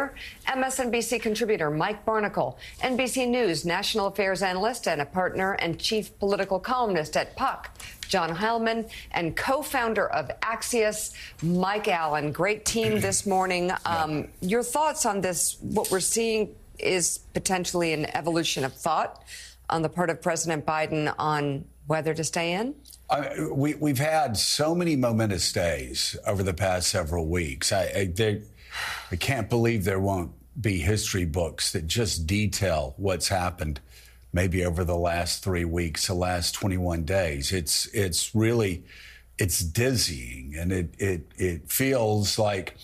here, MSNBC contributor Mike Barnicle, NBC News national affairs analyst and a partner and chief political columnist at Puck, John Heilman, and co-founder of Axios, Mike Allen. Great team this morning. Your thoughts on this? What we're seeing is potentially an evolution of thought on the part of President Biden on whether to stay in? We've had so many momentous days over the past several weeks. I can't believe there won't be history books that just detail what's happened maybe over the last 3 weeks, the last 21 days. It's really dizzying, and it feels like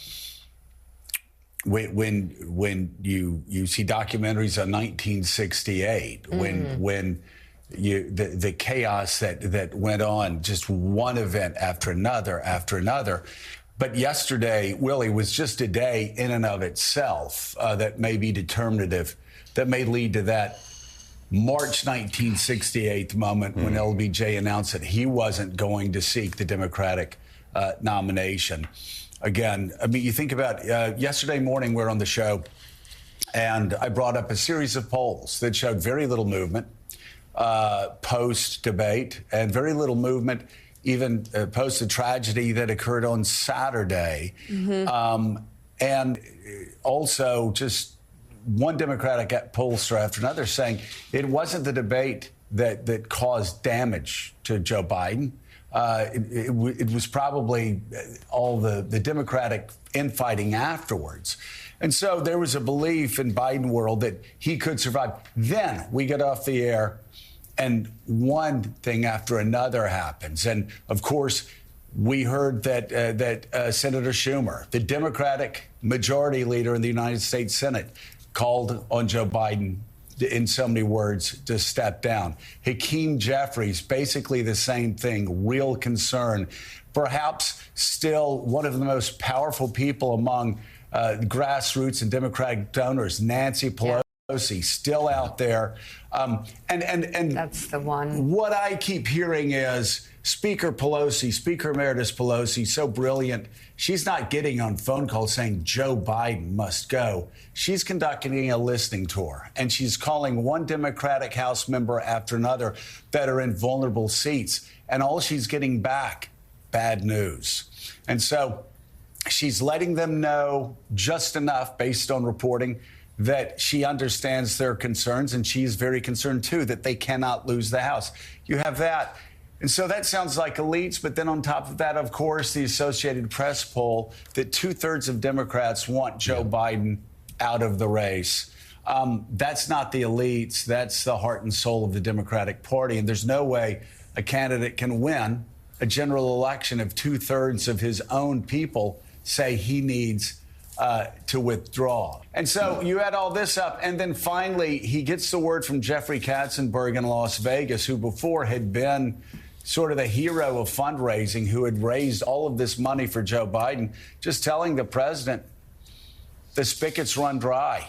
when you see documentaries on 1968, when the chaos that went on, just one event after another. But yesterday, Willie, was just a day in and of itself that may be determinative, that may lead to that March 1968 moment when LBJ announced that he wasn't going to seek the Democratic nomination. Again, I mean, you think about yesterday morning, we're on the show, and I brought up a series of polls that showed very little movement post-debate, and very little movement even post the tragedy that occurred on Saturday. And also just one Democratic pollster after another saying it wasn't the debate that caused damage to Joe Biden. It was probably all the Democratic infighting afterwards. And so there was a belief in Biden world that he could survive. Then we get off the air and one thing after another happens. And of course, we heard that Senator Schumer, the Democratic majority leader in the United States Senate, called on Joe Biden, in so many words, to step down. Hakeem Jeffries, basically the same thing, real concern. Perhaps still one of the most powerful people among grassroots and Democratic donors, Nancy Pelosi, still out there. And that's the one. What I keep hearing is Speaker Emeritus Pelosi, so brilliant. She's not getting on phone calls saying Joe Biden must go. She's conducting a listening tour, and she's calling one Democratic House member after another that are in vulnerable seats. And all she's getting back, bad news. And so she's letting them know just enough based on reporting that she understands their concerns, and she's very concerned, too, that they cannot lose the House. You have that. And so that sounds like elites. But then on top of that, of course, the Associated Press poll that 2/3 of Democrats want Joe Biden out of the race. That's not the elites. That's the heart and soul of the Democratic Party. And there's no way a candidate can win a general election if 2/3 of his own people say he needs to withdraw. And so you add all this up, and then finally he gets the word from Jeffrey Katzenberg in Las Vegas, who before had been sort of the hero of fundraising, who had raised all of this money for Joe Biden, just telling the president the spigots run dry.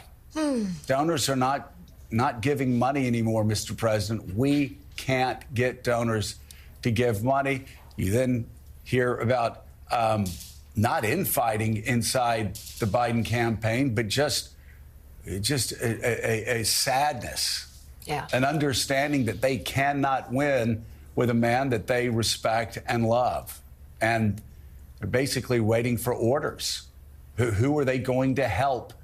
Donors are not giving money anymore, Mr. President. We can't get donors to give money. You then hear about not infighting inside the Biden campaign, but just a sadness, an understanding that they cannot win with a man that they respect and love. And they're basically waiting for orders. Who are they going to help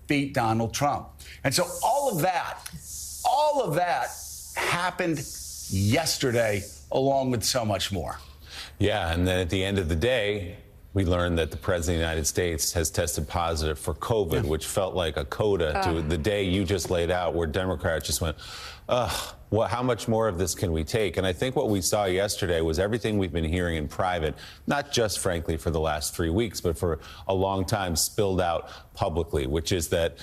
beat Donald Trump? And so all of that happened yesterday, along with so much more. Yeah, and then at the end of the day, we learned that the president of the United States has tested positive for COVID, which felt like a coda to the day you just laid out, where Democrats just went, well, how much more of this can we take? And I think what we saw yesterday was everything we've been hearing in private, not just, frankly, for the last 3 weeks, but for a long time, spilled out publicly, which is that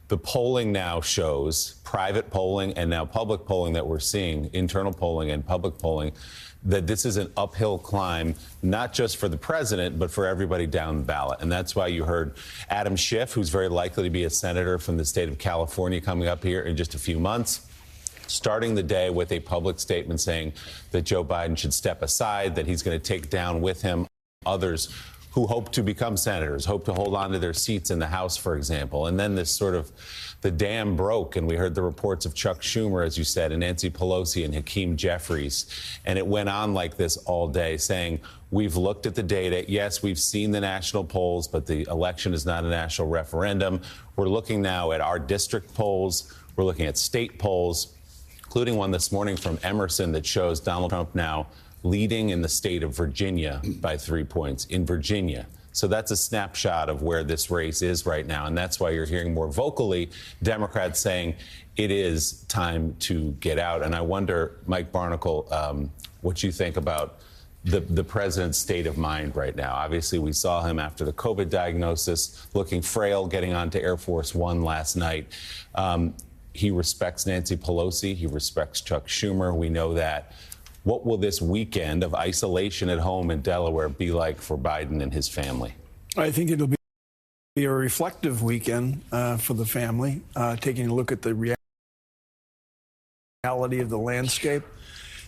the polling now shows, private polling and now public polling that we're seeing, internal polling and public polling, that this is an uphill climb, not just for the president, but for everybody down the ballot. And that's why you heard Adam Schiff, who's very likely to be a senator from the state of California coming up here in just a few months, starting the day with a public statement saying that Joe Biden should step aside, that he's going to take down with him others who hope to become senators, hope to hold on to their seats in the House, for example. And then this sort of, the dam broke, and we heard the reports of Chuck Schumer, as you said, and Nancy Pelosi and Hakeem Jeffries. And it went on like this all day, saying, we've looked at the data. Yes, we've seen the national polls, but the election is not a national referendum. We're looking now at our district polls. We're looking at state polls, including one this morning from Emerson that shows Donald Trump now leading in the state of Virginia by 3 points in Virginia. So that's a snapshot of where this race is right now. And that's why you're hearing more vocally Democrats saying it is time to get out. And I wonder, Mike Barnicle, what you think about the president's state of mind right now. Obviously, we saw him after the COVID diagnosis, looking frail, getting onto Air Force One last night. He respects Nancy Pelosi. He respects Chuck Schumer. We know that. What will this weekend of isolation at home in Delaware be like for Biden and his family? I think it'll be a reflective weekend for the family, taking a look at the reality of the landscape.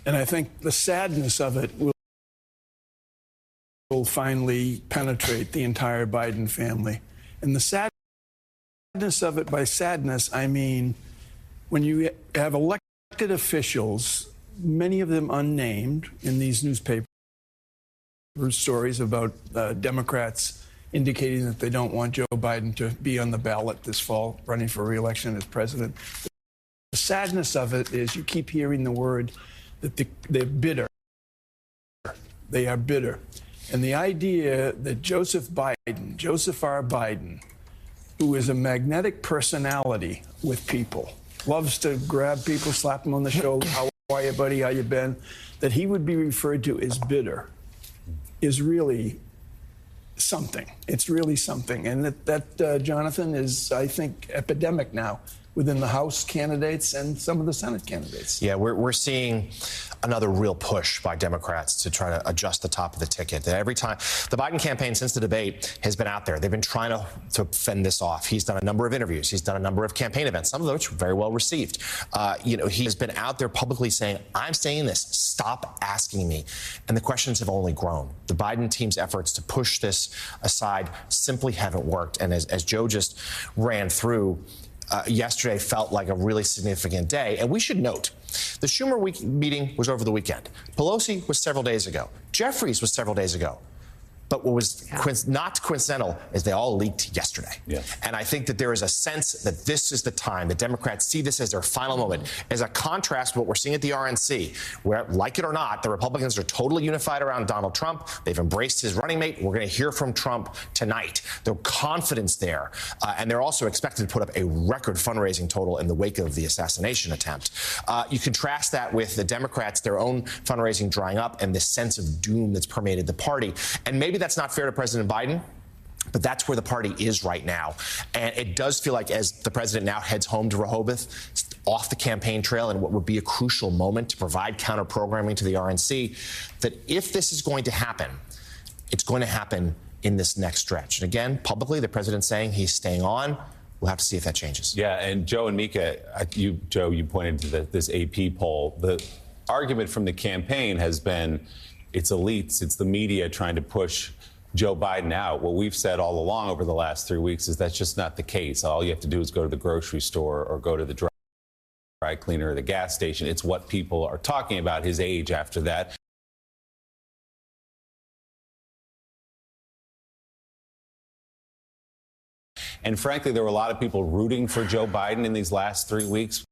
And I think the sadness of it will finally penetrate the entire Biden family. And the sadness of it, by sadness, I mean when you have elected officials, many of them unnamed in these newspaper stories about Democrats indicating that they don't want Joe Biden to be on the ballot this fall, running for re-election as president. The sadness of it is you keep hearing the word that they're bitter. They are bitter. And the idea that Joseph R. Biden, who is a magnetic personality with people, loves to grab people, slap them on the shoulder, how are you, buddy, how you been, that he would be referred to as bitter is really something. It's really something. And that Jonathan, is, I think, epidemic now within the House candidates and some of the Senate candidates. Yeah, we're seeing another real push by Democrats to try to adjust the top of the ticket. Every time the Biden campaign since the debate has been out there, they've been trying to fend this off. He's done a number of interviews. He's done a number of campaign events, some of which were very well received. He has been out there publicly saying, I'm saying this, stop asking me. And the questions have only grown. The Biden team's efforts to push this aside simply haven't worked. And as Joe just ran through, yesterday felt like a really significant day. And we should note, the Schumer meeting was over the weekend. Pelosi was several days ago. Jeffries was several days ago. But what was not coincidental is they all leaked yesterday. Yeah. And I think that there is a sense that this is the time. The Democrats see this as their final moment, as a contrast to what we're seeing at the RNC, where, like it or not, the Republicans are totally unified around Donald Trump. They've embraced his running mate. We're going to hear from Trump tonight. Their confidence there. And they're also expected to put up a record fundraising total in the wake of the assassination attempt. You contrast that with the Democrats, their own fundraising drying up, and this sense of doom that's permeated the party. And maybe that's not fair to President Biden, but that's where the party is right now. And it does feel like, as the president now heads home to Rehoboth, off the campaign trail, and what would be a crucial moment to provide counter-programming to the RNC, that if this is going to happen, it's going to happen in this next stretch. And again, publicly, the president's saying he's staying on. We'll have to see if that changes. Yeah, and Joe and Mika, Joe, you pointed to this AP poll. The argument from the campaign has been it's elites, it's the media trying to push Joe Biden out. What we've said all along over the last 3 weeks is that's just not the case. All you have to do is go to the grocery store or go to the dry cleaner or the gas station. It's what people are talking about, his age after that. And frankly, there were a lot of people rooting for Joe Biden in these last 3 weeks.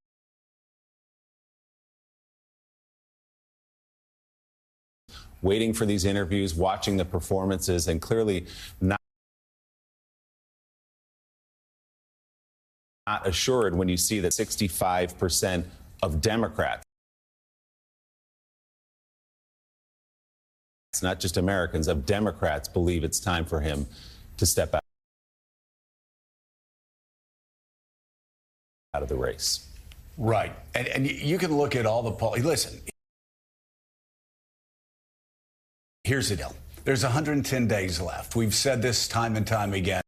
Waiting for these interviews, watching the performances, and clearly not assured when you see that 65% of Democrats, it's not just Americans, of Democrats believe it's time for him to step out of the race. Right. And you can look at all the polls. Listen. Here's the deal. There's 110 days left. We've said this time and time again.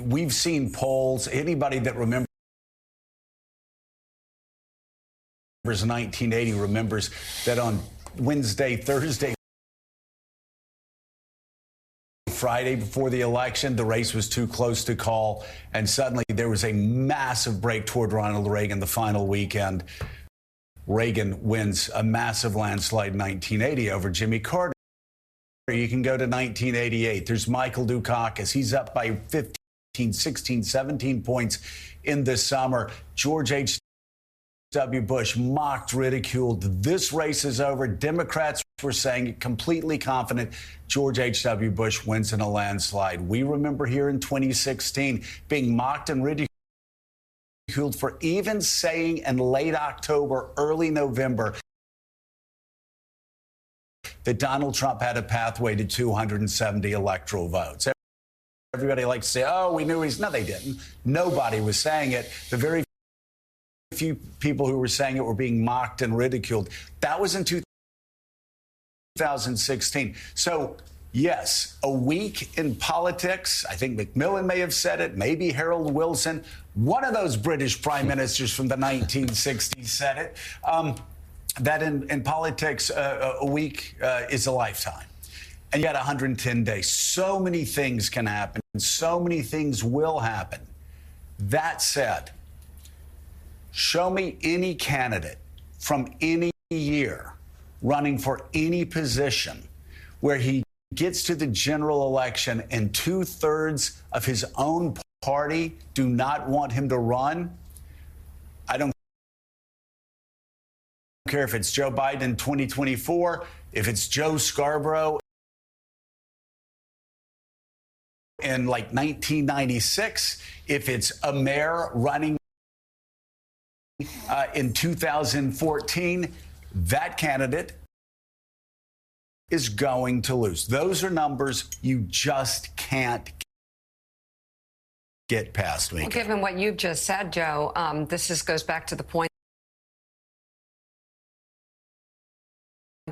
We've seen polls. Anybody that remembers 1980 remembers that on Wednesday, Thursday, Friday before the election, the race was too close to call, and suddenly there was a massive break toward Ronald Reagan the final weekend. Reagan wins a massive landslide in 1980 over Jimmy Carter. You can go to 1988. There's Michael Dukakis. He's up by 15, 16, 17 points in the summer. George H.W. Bush mocked, ridiculed. This race is over. Democrats were saying it, completely confident George H.W. Bush wins in a landslide. We remember here in 2016 being mocked and ridiculed for even saying in late October, early November, that Donald Trump had a pathway to 270 electoral votes. Everybody likes to say, oh, we knew he's... No, they didn't. Nobody was saying it. The very few people who were saying it were being mocked and ridiculed. That was in 2016. So, yes, a week in politics. I think Macmillan may have said it, maybe Harold Wilson. One of those British prime ministers from the 1960s said it. That in politics, a week is a lifetime. And you got 110 days. So many things can happen. So many things will happen. That said, show me any candidate from any year running for any position where he gets to the general election and 2/3 of his own party do not want him to run. I don't care if it's Joe Biden in 2024, if it's Joe Scarborough in like 1996, if it's a mayor running in 2014, that candidate is going to lose. Those are numbers you just can't get past me. Well, given what you've just said, Joe, this goes back to the point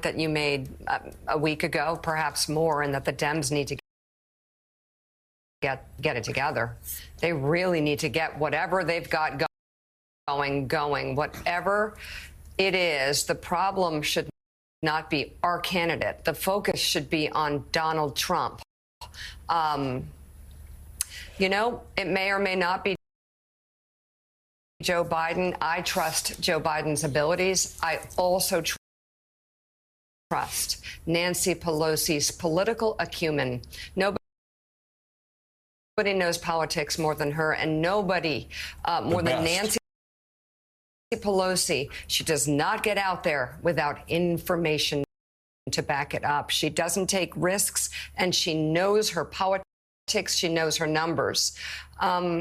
that you made a week ago, perhaps more, and that the Dems need to get it together. They really need to get whatever they've got going. Whatever it is, the problem should not be our candidate. The focus should be on Donald Trump. You know, it may or may not be Joe Biden. I trust Joe Biden's abilities. I also trust Nancy Pelosi's political acumen. Nobody knows politics more than her, and nobody more than Nancy Pelosi. She does not get out there without information to back it up. She doesn't take risks, and she knows her politics. She knows her numbers.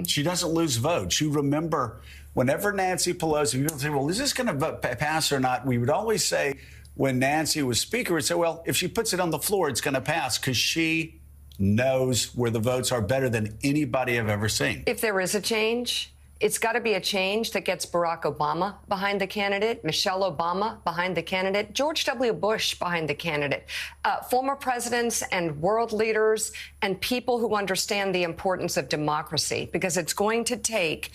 She doesn't lose votes. You remember, whenever Nancy Pelosi, people say, well, is this going to pass or not? We would always say, when Nancy was Speaker, we'd say, well, if she puts it on the floor, it's going to pass, because she knows where the votes are better than anybody I've ever seen. If there is a change, it's got to be a change that gets Barack Obama behind the candidate, Michelle Obama behind the candidate, George W. Bush behind the candidate, former presidents and world leaders and people who understand the importance of democracy, because it's going to take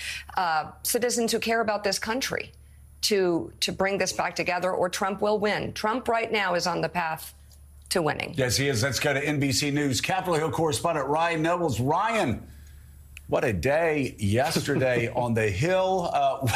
citizens who care about this country to bring this back together, or Trump will win. Trump right now is on the path to winning. Yes, he is. Let's go to NBC News Capitol Hill correspondent Ryan Nobles. Ryan, what a day yesterday on the Hill.